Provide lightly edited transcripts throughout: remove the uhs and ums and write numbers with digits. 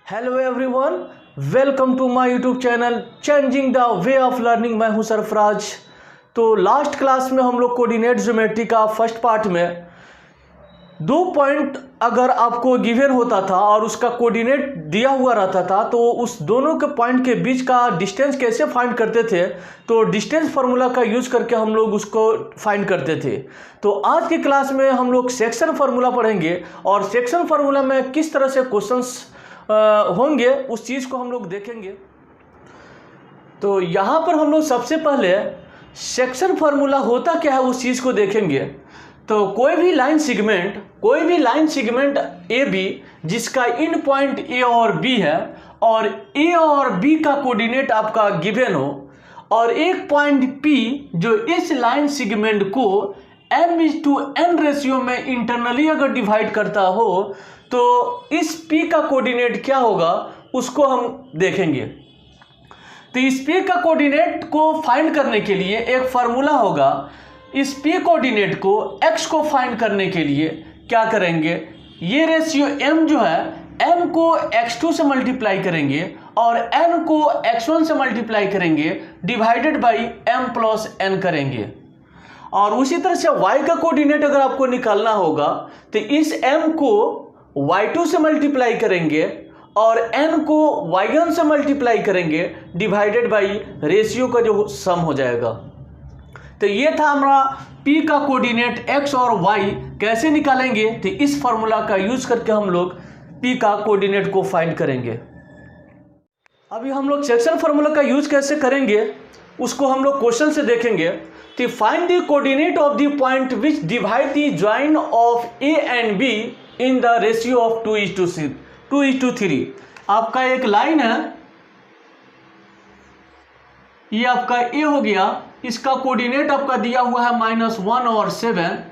Hello everyone, welcome to my YouTube channel changing the way of learning. मैं हूं सरफराज। तो last class में हम लोग कोऑर्डिनेट ज्योमेट्री का फर्स्ट पार्ट में 2 पॉइंट अगर आपको गिवन होता था और उसका कोऑर्डिनेट दिया हुआ रहता था तो उस दोनों के पॉइंट के बीच का डिस्टेंस कैसे फाइंड करते थे। तो डिस्टेंस फार्मूला का यूज करके हम लोग उसको फाइंड करते थे। तो आज की क्लास में हम लोग सेक्शन फार्मूला पढ़ेंगे और सेक्शन फार्मूला में किस तरह से क्वेश्चंस होंगे उस चीज़ को हम लोग देखेंगे। तो यहाँ पर हम लोग सबसे पहले सेक्शन फार्मूला होता क्या है उस चीज़ को देखेंगे। तो कोई भी लाइन सेगमेंट ए बी जिसका इन पॉइंट ए और बी है और ए और बी का कोऑर्डिनेट आपका गिवन हो और एक पॉइंट पी जो इस लाइन सेगमेंट को m/n रेशियो में इंटरनली अगर डिवाइड करता हो तो इस P का कोऑर्डिनेट क्या होगा उसको हम देखेंगे। तो इस P का कोऑर्डिनेट को फाइंड करने के लिए एक फार्मूला होगा। इस P कोऑर्डिनेट को x को फाइंड करने के लिए क्या करेंगे, ये रेशियो m जो है m को x2 से मल्टीप्लाई करेंगे और n को x1 से मल्टीप्लाई करेंगे divided by m plus n करेंगे। और उसी तरह से y का कोऑर्डिनेट अगर आपको निकालना होगा तो इस m को y2 से मल्टीप्लाई करेंगे और n को y1 से मल्टीप्लाई करेंगे डिवाइडेड बाई रेशियो का जो सम हो जाएगा। तो ये था हमारा p का कोऑर्डिनेट x और y कैसे निकालेंगे। तो इस फार्मूला का यूज करके हम लोग p का कोऑर्डिनेट को फाइंड करेंगे। अभी हम लोग सेक्शन फार्मूला का यूज कैसे करेंगे उसको हम लोग क्वेश्चन से देखेंगे। तो find the coordinate of the point which divide the join of a and b in the ratio of 2:3। आपका एक लाइन है, ये आपका a हो गया, इसका कोऑर्डिनेट आपका दिया हुआ है -1 और 7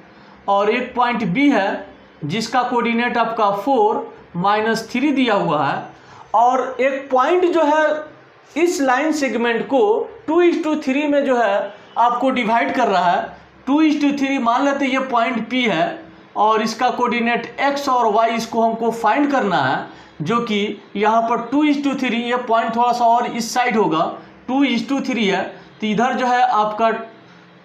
और एक पॉइंट b है जिसका कोऑर्डिनेट आपका 4 -3 दिया हुआ है और एक पॉइंट जो है इस लाइन सेगमेंट को 2:3 में जो है आपको डिवाइड कर रहा है। 2:3 मान लेते ये पॉइंट P है और इसका कोऑर्डिनेट x और y इसको हमको फाइंड करना है जो कि यहाँ पर 2:3 ये पॉइंट थोड़ा सा और इस साइड होगा। 2:3 है तो इधर जो है आपका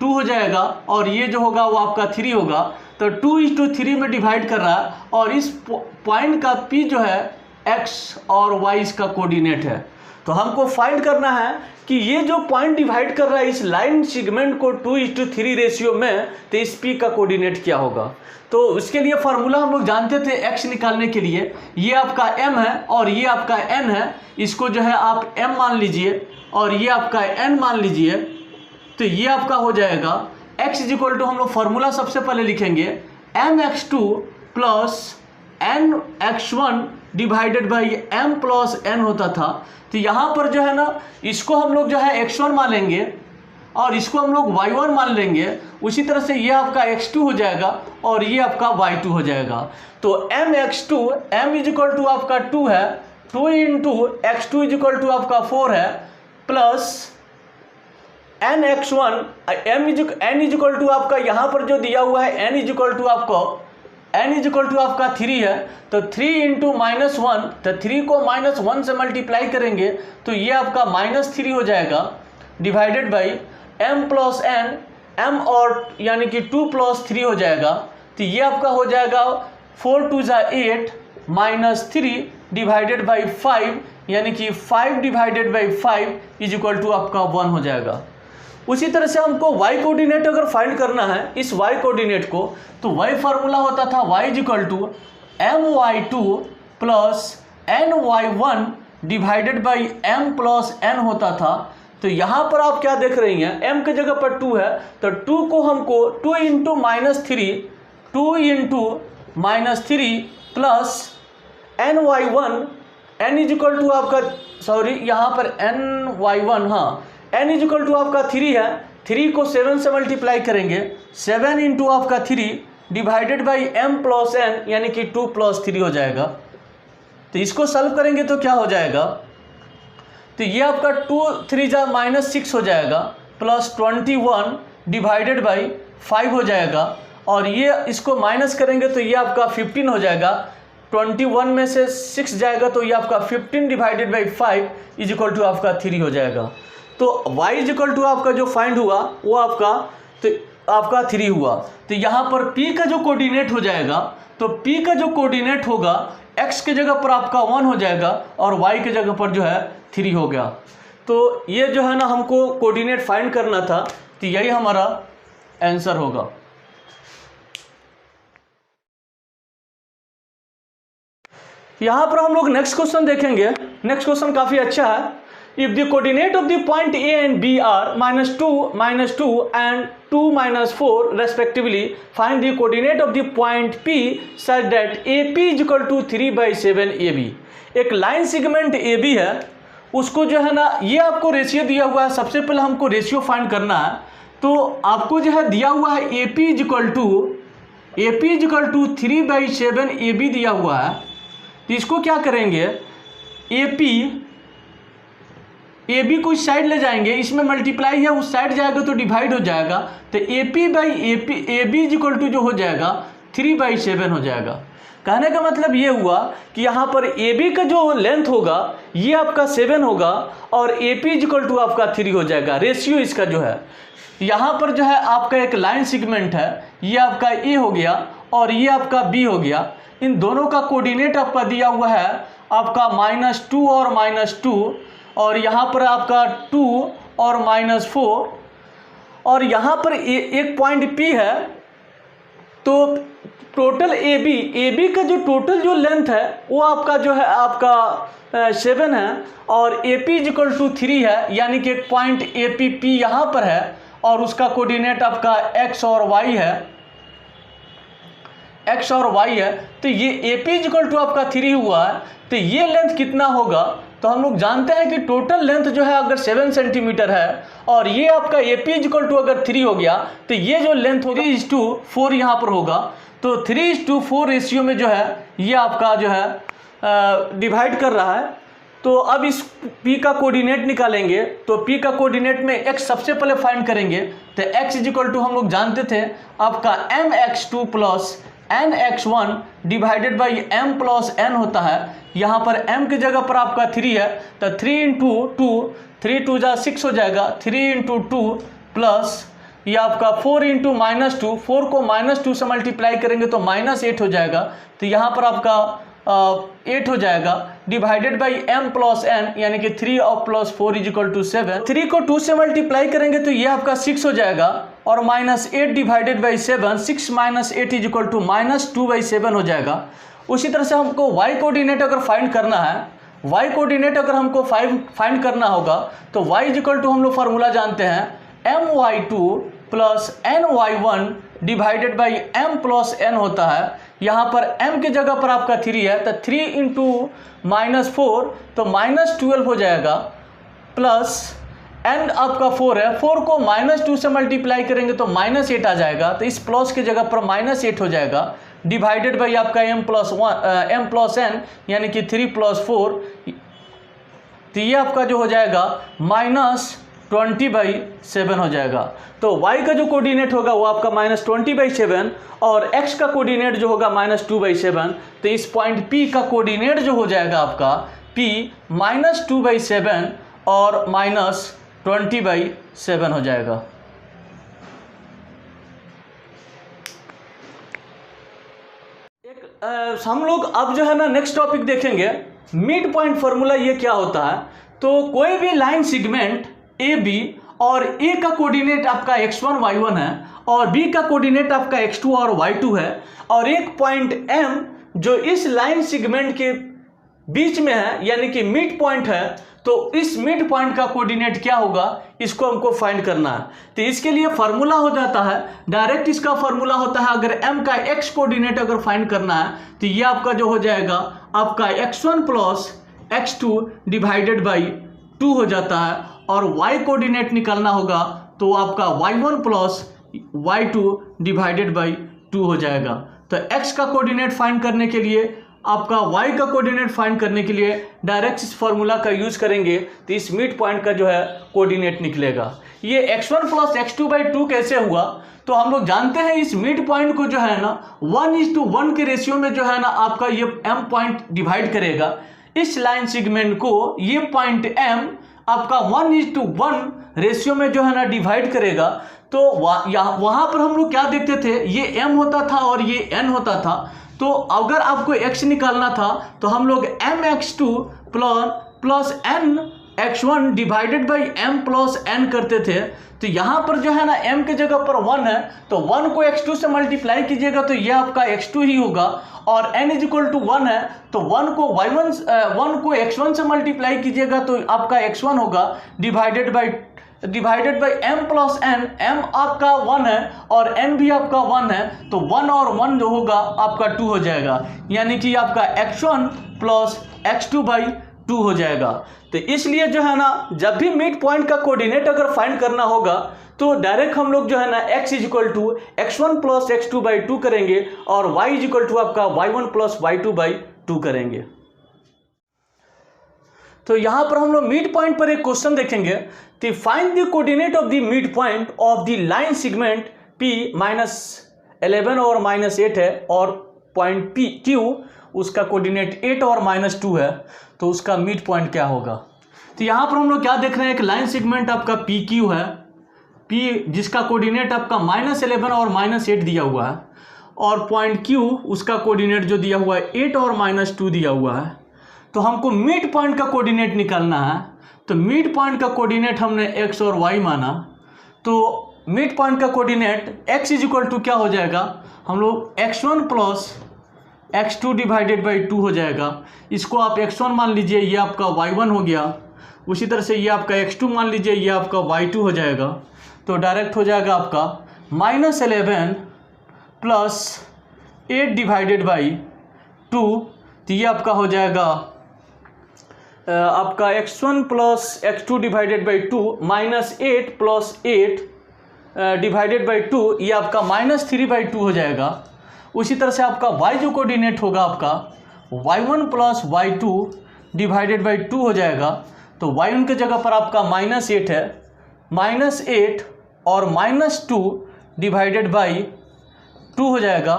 2 हो जाएगा और ये जो होगा वो आपका 3 होगा। तो 2:3 में डिवाइड कर रहा है और इस पॉइंट का P जो है x और y इसका कोऑर्डिनेट है। तो हमको फाइंड करना है कि ये जो पॉइंट डिवाइड कर रहा है इस लाइन सेगमेंट को 2:3 रेशियो में, तो इस P का कोऑर्डिनेट क्या होगा। तो उसके लिए फार्मूला हम लोग जानते थे x निकालने के लिए, ये आपका m है और ये आपका n है। इसको जो है आप m मान लीजिए और ये आपका n मान लीजिए। तो ये आपका हो जाएगा x इक्वल टू, हम लोग फार्मूला सबसे पहले लिखेंगे mx2 plus nx1 divided by m plus n होता था। तो यहाँ पर जो है ना इसको हम लोग जो है x1 मान लेंगे और इसको हम लोग y1 मान लेंगे। उसी तरह से ये आपका x2 हो जाएगा और ये आपका y2 हो जाएगा। तो mx2 m is equal to आपका 2 है, 2 into x2 is equal to आपका 4 है plus nx1 n is equal to आपका यहाँ पर जो दिया हुआ है n इज इक्वल टू आपका 3 है। तो 3 इंटू -1, तो 3 को -1 से मल्टीप्लाई करेंगे तो ये आपका -3 हो जाएगा divided by m plus n, m और यानी कि 2 + 3 हो जाएगा। तो ये आपका हो जाएगा 4 2 8 -3 डिवाइडेड बाई 5 यानी कि 5 divided by 5 is equal to आपका 1 हो जाएगा। उसी तरह से हमको y कोऑर्डिनेट अगर फाइंड करना है इस y कोऑर्डिनेट को, तो y फार्मूला होता था y is equal to my2 plus ny1 divided by m plus n होता था। तो यहाँ पर आप क्या देख रही हैं, m के जगह पर 2 है तो 2 को हमको 2 into -3 plus ny1 n is equal to आपका, सॉरी यहाँ पर ny1, हाँ n इज इक्वल टू आपका 3 है। 3 को 7 से मल्टीप्लाई करेंगे, 7 इंटू आपका 3 divided by m plus n यानी कि 2 + 3 हो जाएगा। तो इसको सॉल्व करेंगे तो क्या हो जाएगा, तो ये आपका 2 3 -6 हो जाएगा प्लस 21 डिवाइडेड बाई 5 हो जाएगा और ये इसको माइनस करेंगे तो ये आपका 15 हो जाएगा। 21 में से 6 जाएगा तो ये आपका 15 divided by 5 is equal to आपका 3 हो जाएगा। तो y इज इक्वल टू आपका जो फाइंड हुआ वो आपका 3 हुआ। तो यहाँ पर p का जो कोऑर्डिनेट हो जाएगा, तो p का जो कोऑर्डिनेट होगा x के जगह पर आपका 1 हो जाएगा और y के जगह पर जो है 3 हो गया। तो ये जो है ना हमको कोऑर्डिनेट फाइंड करना था, तो यही हमारा आंसर होगा। यहाँ पर हम लोग नेक्स्ट क्वेश्चन देखेंगे। नेक्स्ट क्वेश्चन काफ़ी अच्छा है। If the coordinate of the point A and B are -2 and 2 4 respectively, find the coordinate of the point P such that A P is equal to 3/7 A B. एक line segment A B है, उसको जो है ना ये आपको ratio दिया हुआ है। सबसे पहले हमको रेशियो फाइंड करना है। तो आपको जो है दिया हुआ है A P is equal to 3/7 A B दिया हुआ है। तो इसको क्या करेंगे, ए बी को इस साइड ले जाएंगे, इसमें मल्टीप्लाई है उस साइड जाएगा तो डिवाइड हो जाएगा। तो A P by A B is equal to जो हो जाएगा 3/7 हो जाएगा। कहने का मतलब ये हुआ कि यहाँ पर ए बी का जो लेंथ होगा ये आपका 7 होगा और A P is equal to आपका 3 हो जाएगा। रेशियो इसका जो है, यहाँ पर जो है आपका एक लाइन सेगमेंट है, ये आपका ए हो गया और ये आपका बी हो गया। इन दोनों का कोऑर्डिनेट आपका दिया हुआ है आपका -2 और -2, और यहाँ पर आपका 2 और -4, और यहाँ पर एक पॉइंट P है। तो टोटल ए बी का जो टोटल जो लेंथ है वो आपका जो है आपका 7 है और A P is equal to 3 है, यानी कि एक पॉइंट ए पी पी यहाँ पर है और उसका कोऑर्डिनेट आपका x और y है। तो ये A P is equal to आपका 3 हुआ है। तो ये लेंथ कितना होगा, तो हम लोग जानते हैं कि टोटल लेंथ जो है अगर 7 सेंटीमीटर है और ये आपका A P is equal to अगर 3 हो गया, तो ये जो लेंथ होगी 3:4 यहाँ पर होगा। तो 3:4 रेशियो में जो है ये आपका जो है डिवाइड कर रहा है। तो अब इस P का कोऑर्डिनेट निकालेंगे। तो P का कोऑर्डिनेट में x सबसे पहले फाइंड करेंगे। तो x इज इक्वल टू हम लोग जानते थे आपका mx2 plus nx1 divided by m plus n होता है। यहाँ पर m की जगह पर आपका 3 है, तो 3 × 2, 3 2 जा 6 हो जाएगा, 3 × 2 प्लस ये आपका 4 × -2, 4 को -2 से मल्टीप्लाई करेंगे तो -8 हो जाएगा। तो यहाँ पर आपका 8 हो जाएगा divided by m plus n, यानी कि 3 और प्लस 4 इज इक्वल टू 7। 3 को 2 से मल्टीप्लाई करेंगे तो ये आपका 6 हो जाएगा और -8 divided by 7, 6 - 8 is equal to -2/7 हो जाएगा। उसी तरह से हमको y कोऑर्डिनेट अगर फाइंड करना है, y कोऑर्डिनेट अगर हमको फाइंड करना होगा तो y इज इक्वल टू हम लोग फार्मूला जानते हैं my2 plus ny1 divided by m plus n होता है। यहाँ पर m के जगह पर आपका 3 है, तो 3 × -4 तो -12 हो जाएगा, प्लस n आपका 4 है, 4 को -2 से मल्टीप्लाई करेंगे तो -8 आ जाएगा। तो इस प्लस के जगह पर -8 हो जाएगा डिवाइडेड बाई आपका m प्लस n, यानी कि 3 + 4। तो ये आपका जो हो जाएगा -20/7 हो जाएगा। तो y का जो कोऑर्डिनेट होगा वो आपका -20/7 और x का कोऑर्डिनेट जो होगा -2/7। तो इस पॉइंट P का कोऑर्डिनेट जो हो जाएगा आपका P -2/7 और -20/7 हो जाएगा। हम लोग अब जो है ना नेक्स्ट टॉपिक देखेंगे, मिड पॉइंट फार्मूला। ये क्या होता है, तो कोई भी लाइन सेगमेंट ए बी और ए का कोऑर्डिनेट आपका x1 y1 है और b का कोऑर्डिनेट आपका x2 और y2 है, और एक पॉइंट m जो इस लाइन सेगमेंट के बीच में है, यानी कि मिड पॉइंट है। तो इस मिड पॉइंट का कोऑर्डिनेट क्या होगा, इसको हमको फाइंड करना है। तो इसके लिए फार्मूला हो जाता है डायरेक्ट, इसका फार्मूला होता है अगर m का x कोऑर्डिनेट अगर फाइंड करना है तो ये आपका जो हो जाएगा आपका x1 plus x2 divided by 2 हो जाता है, और y कोऑर्डिनेट निकालना होगा तो आपका y1 plus y2 divided by 2 हो जाएगा। तो x का कोऑर्डिनेट फाइंड करने के लिए आपका y का कोऑर्डिनेट फाइंड करने के लिए डायरेक्ट इस फॉर्मूला का यूज करेंगे तो इस मिड पॉइंट का जो है कोऑर्डिनेट निकलेगा। ये x1 प्लस x2/2 कैसे हुआ, तो हम लोग जानते हैं इस मिड पॉइंट को जो है ना 1:1 के रेशियो में जो है ना आपका ये m पॉइंट डिवाइड करेगा। इस लाइन सेगमेंट को ये पॉइंट m आपका 1:1 रेशियो में जो है ना डिवाइड करेगा। तो वहाँ पर हम लोग क्या देखते थे, ये m होता था और ये n होता था। तो अगर आपको x निकालना था तो हम लोग mx2 plus nx1 divided by m plus n करते थे। तो यहाँ पर जो है ना m के जगह पर 1 है, तो 1 को x2 से मल्टीप्लाई कीजिएगा तो ये आपका x2 ही होगा, और n इज इक्वल टू 1 है तो 1 को x1 से मल्टीप्लाई कीजिएगा तो आपका x1 होगा, divided by m plus n। m आपका 1 है और n भी आपका 1 है, तो 1 और 1 जो होगा आपका 2 हो जाएगा, यानी कि आपका x1 प्लस x2/2 हो जाएगा। तो इसलिए जो है ना जब भी मिड पॉइंट का कोऑर्डिनेट अगर फाइंड करना होगा तो डायरेक्ट हम लोग जो है ना x is equal to x1 plus x2/2 करेंगे और y इज इक्वल टू आपका y1 प्लस y2/2 करेंगे। तो यहाँ पर हम लोग मिड पॉइंट पर एक क्वेश्चन देखेंगे, तो find the coordinate of the mid point of the line segment P -11 और -8 है, और पॉइंट P Q उसका कोऑर्डिनेट 8 और -2 है, तो उसका मिड पॉइंट क्या होगा। तो यहाँ पर हम लोग क्या देख रहे हैं, एक लाइन सेगमेंट आपका PQ है, P जिसका कोऑर्डिनेट आपका -11 और -8 दिया हुआ है, और पॉइंट Q उसका कोऑर्डिनेट जो दिया हुआ है 8 और -2 दिया हुआ है। तो हमको मिड पॉइंट का कोऑर्डिनेट निकालना है। तो मिड पॉइंट का कोऑर्डिनेट हमने x और y माना, तो मिड पॉइंट का coordinate x is equal to क्या हो जाएगा, हम लोग x1 plus x2 divided by 2 हो जाएगा। इसको आप x1 मान लीजिए, ये आपका y1 हो गया। उसी तरह से ये आपका x2 मान लीजिए, ये आपका y2 हो जाएगा। तो डायरेक्ट हो जाएगा आपका -11 प्लस 8 डिवाइडेड बाई 2, तो ये आपका हो जाएगा आपका x1 plus x2 divided by 2 -8 plus 8 divided by 2, ये आपका -3/2 हो जाएगा। उसी तरह से आपका y जो कोऑर्डिनेट होगा आपका y1 plus y2 divided by 2 हो जाएगा। तो y1 के जगह पर आपका -8 है, -8 और -2 डिवाइडेड बाई 2 हो जाएगा।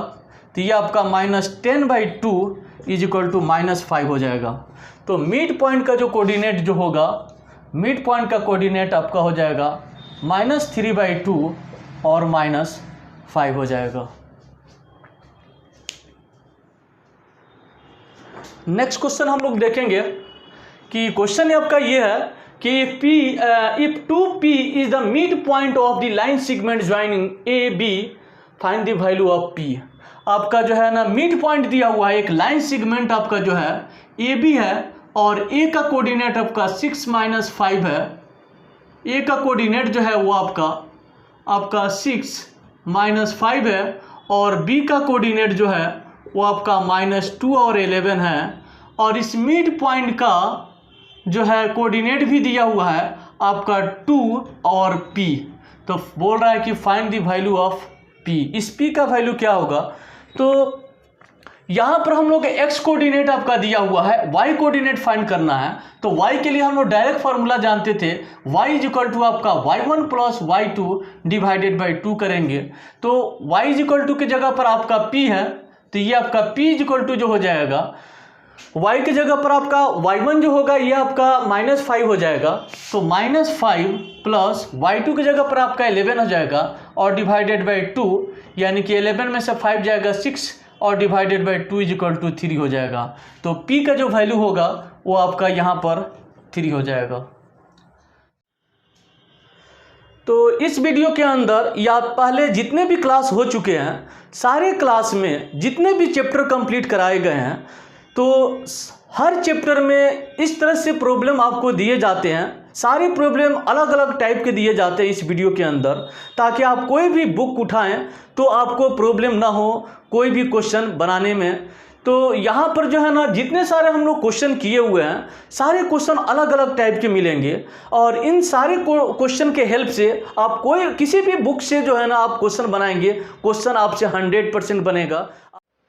तो ये आपका -10/2 इज इक्वल टू -5 हो जाएगा। तो मिड पॉइंट का जो कोऑर्डिनेट जो होगा, मिड पॉइंट का कोऑर्डिनेट आपका हो जाएगा -3/2 और -5 हो जाएगा। नेक्स्ट क्वेश्चन हम लोग देखेंगे कि क्वेश्चन आपका ये है कि if 2p is the mid point of the line segment joining AB, find the value of p। आपका जो है ना मिड पॉइंट दिया हुआ है, एक लाइन सेगमेंट आपका जो है AB है, और A का कोऑर्डिनेट आपका 6 - 5 है। A का कोऑर्डिनेट जो है वो आपका 6 - 5 है, और B का कोऑर्डिनेट जो है वो आपका -2 और 11 है, और इस मिड पॉइंट का जो है कोऑर्डिनेट भी दिया हुआ है आपका 2 और P। तो बोल रहा है कि find the value of P। इस P का वैल्यू क्या होगा, तो यहाँ पर हम लोग x कोऑर्डिनेट आपका दिया हुआ है, y कोऑर्डिनेट फाइंड करना है। तो y के लिए हम लोग डायरेक्ट फार्मूला जानते थे, y इज इक्वल टू आपका y1 plus y2 divided by 2 करेंगे। तो y इज इक्वल टू की जगह पर आपका p है, तो ये आपका p इज इक्वल टू जो हो जाएगा, y के जगह पर आपका y1 जो होगा ये आपका -5 हो जाएगा। तो -5 प्लस y2 की जगह पर आपका 11 हो जाएगा, और डिवाइडेड बाई 2, यानी कि 11 में से 5 जाएगा 6, और divided by 2 is equal to 3 हो जाएगा। तो p का जो वैल्यू होगा वो आपका यहाँ पर 3 हो जाएगा। तो इस वीडियो के अंदर या पहले जितने भी क्लास हो चुके हैं, सारे क्लास में जितने भी चैप्टर कंप्लीट कराए गए हैं, तो हर चैप्टर में इस तरह से प्रॉब्लम आपको दिए जाते हैं। सारे प्रॉब्लम अलग अलग टाइप के दिए जाते हैं इस वीडियो के अंदर, ताकि आप कोई भी बुक उठाएं तो आपको प्रॉब्लम ना हो कोई भी क्वेश्चन बनाने में। तो यहाँ पर जो है ना जितने सारे हम लोग क्वेश्चन किए हुए हैं, सारे क्वेश्चन अलग अलग टाइप के मिलेंगे, और इन सारे क्वेश्चन के हेल्प से आप किसी भी बुक से जो है ना आप क्वेश्चन बनाएंगे, क्वेश्चन आपसे 100% बनेगा।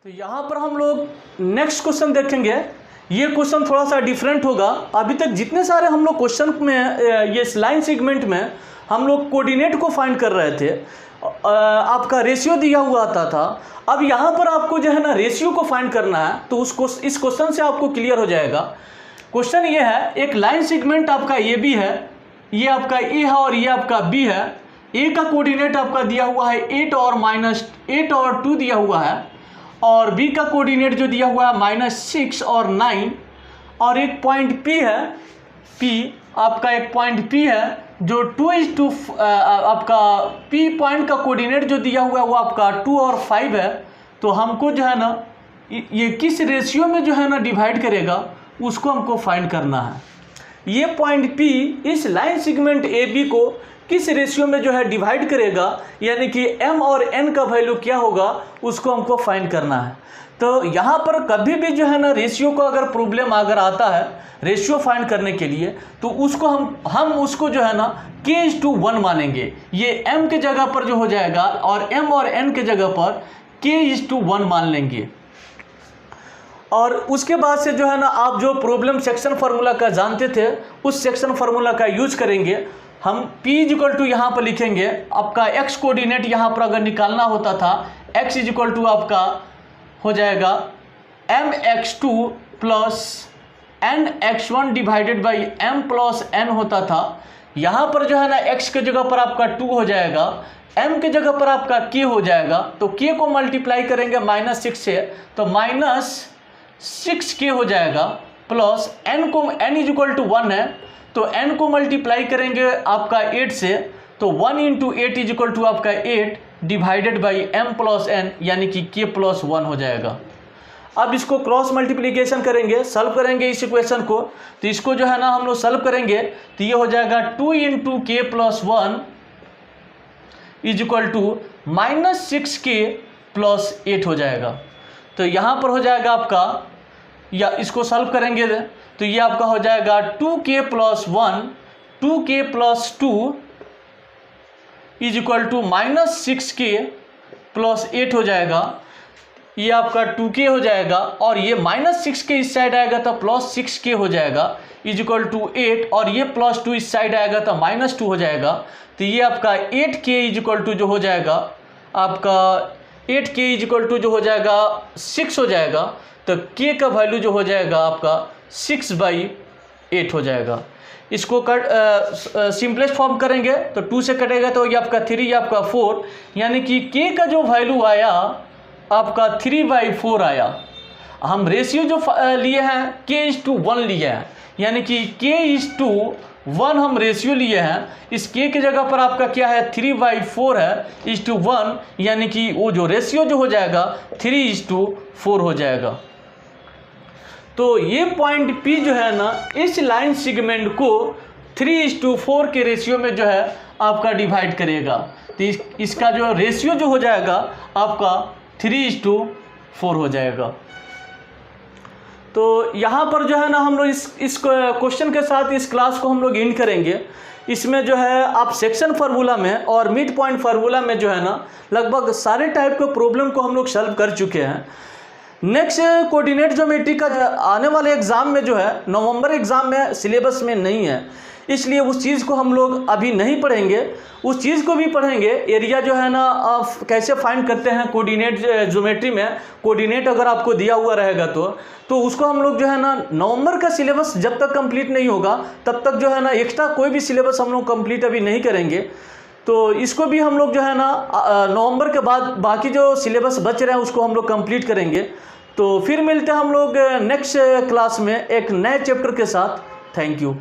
तो यहाँ पर हम लोग नेक्स्ट क्वेश्चन देखेंगे। ये क्वेश्चन थोड़ा सा डिफरेंट होगा। अभी तक जितने सारे हम लोग क्वेश्चन में ये लाइन सेगमेंट में हम लोग कोऑर्डिनेट को फाइंड कर रहे थे, आपका रेशियो दिया हुआ आता था। अब यहाँ पर आपको जो है ना रेशियो को फाइंड करना है, तो इस क्वेश्चन से आपको क्लियर हो जाएगा। क्वेश्चन ये है, एक लाइन सेगमेंट आपका ए बी है, ये आपका ए है और ये आपका बी है। ए का कोऑर्डिनेट आपका दिया हुआ है 8 और -8 और 2 दिया हुआ है, और बी का कोऑर्डिनेट जो दिया हुआ है -6 और 9, और एक पॉइंट पी है, पी आपका एक पॉइंट पी है जो 2:2 आपका पी पॉइंट का कोऑर्डिनेट जो दिया हुआ है वो आपका 2 और 5 है। तो हमको जो है ना ये किस रेशियो में जो है ना डिवाइड करेगा उसको हमको फाइंड करना है। ये पॉइंट पी इस लाइन सेगमेंट ए बी को किस रेशियो में जो है डिवाइड करेगा, यानी कि m और n का वैल्यू क्या होगा उसको हमको फाइंड करना है। तो यहाँ पर कभी भी जो है ना रेशियो को अगर प्रॉब्लम अगर आता है रेशियो फाइंड करने के लिए, तो उसको हम उसको जो है ना k:1 मानेंगे। ये m के जगह पर जो हो जाएगा और m और n के जगह पर k:1 मान लेंगे। और उसके बाद से जो है ना आप जो प्रॉब्लम सेक्शन फार्मूला का जानते थे उस सेक्शन फार्मूला का यूज करेंगे। हम P = यहाँ पर लिखेंगे, आपका x कोऑर्डिनेट यहाँ पर अगर निकालना होता था x = आपका हो जाएगा mx2 + nx1 divided by m + n होता था। यहाँ पर जो है ना x के जगह पर आपका 2 हो जाएगा, m के जगह पर आपका k हो जाएगा। तो k को मल्टीप्लाई करेंगे -6 से, तो -6k हो जाएगा, प्लस n = 1 है, तो n को मल्टीप्लाई करेंगे आपका 8 से, तो 1 × 8 = आपका 8 डिवाइडेड बाई m + n, यानी कि k+1 हो जाएगा। अब इसको क्रॉस मल्टीप्लिकेशन करेंगे, सॉल्व करेंगे इस इक्वेशन को, तो इसको जो है ना हम लोग सॉल्व करेंगे तो ये हो जाएगा 2 × k+1 = -6k + 8 हो जाएगा। तो यहाँ पर हो जाएगा आपका, या इसको सॉल्व करेंगे तो ये आपका हो जाएगा 2k + 1 2k + 2 = -6k + 8 हो जाएगा। ये आपका 2k हो जाएगा, और ये -6k इस साइड आएगा तो +6k हो जाएगा = 8, और ये +2 इस साइड आएगा तो -2 हो जाएगा। तो ये आपका 8k = जो हो जाएगा आपका 8k = जो हो जाएगा 6 हो जाएगा। तो k का वैल्यू जो हो जाएगा आपका 6/8 हो जाएगा। इसको सिंपलेस्ट फॉर्म करेंगे तो 2 से कटेगा तो ये आपका 3, ये आपका 4, यानी कि k का जो वैल्यू आया आपका 3/4 आया। हम रेशियो जो लिए हैं k:1 लिए हैं, यानी कि k:1 हम रेशियो लिए हैं। इस k की जगह पर आपका क्या है 3/4 है /1, यानी कि वो जो रेशियो जो हो जाएगा 3:4 हो जाएगा। तो ये पॉइंट P जो है ना इस लाइन सेगमेंट को 3:4 के रेशियो में जो है आपका डिवाइड करेगा। तो इसका जो रेशियो जो हो जाएगा आपका 3:4 हो जाएगा। तो यहाँ पर जो है ना हम लोग इस क्वेश्चन के साथ इस क्लास को हम लोग एंड करेंगे। इसमें जो है आप सेक्शन फार्मूला में और मिड पॉइंट फार्मूला में जो है ना लगभग सारे टाइप के प्रॉब्लम को हम लोग सॉल्व कर चुके हैं। नेक्स्ट कोऑर्डिनेट ज्योमेट्री का आने वाले एग्ज़ाम में जो है नवंबर एग्ज़ाम में सिलेबस में नहीं है, इसलिए उस चीज़ को हम लोग अभी नहीं पढ़ेंगे। उस चीज़ को भी पढ़ेंगे, एरिया जो है ना कैसे फाइंड करते हैं कोऑर्डिनेट ज्योमेट्री में। कोऑर्डिनेट अगर आपको दिया हुआ रहेगा तो उसको हम लोग जो है ना नवंबर का सिलेबस जब तक कंप्लीट नहीं होगा तब तक जो है ना एक्स्ट्रा कोई भी सिलेबस हम लोग कंप्लीट अभी नहीं करेंगे। तो इसको भी हम लोग जो है ना नवंबर के बाद बाकी जो सिलेबस बच रहे हैं उसको हम लोग कंप्लीट करेंगे। तो फिर मिलते हैं हम लोग नेक्स्ट क्लास में एक नए चैप्टर के साथ। Thank you.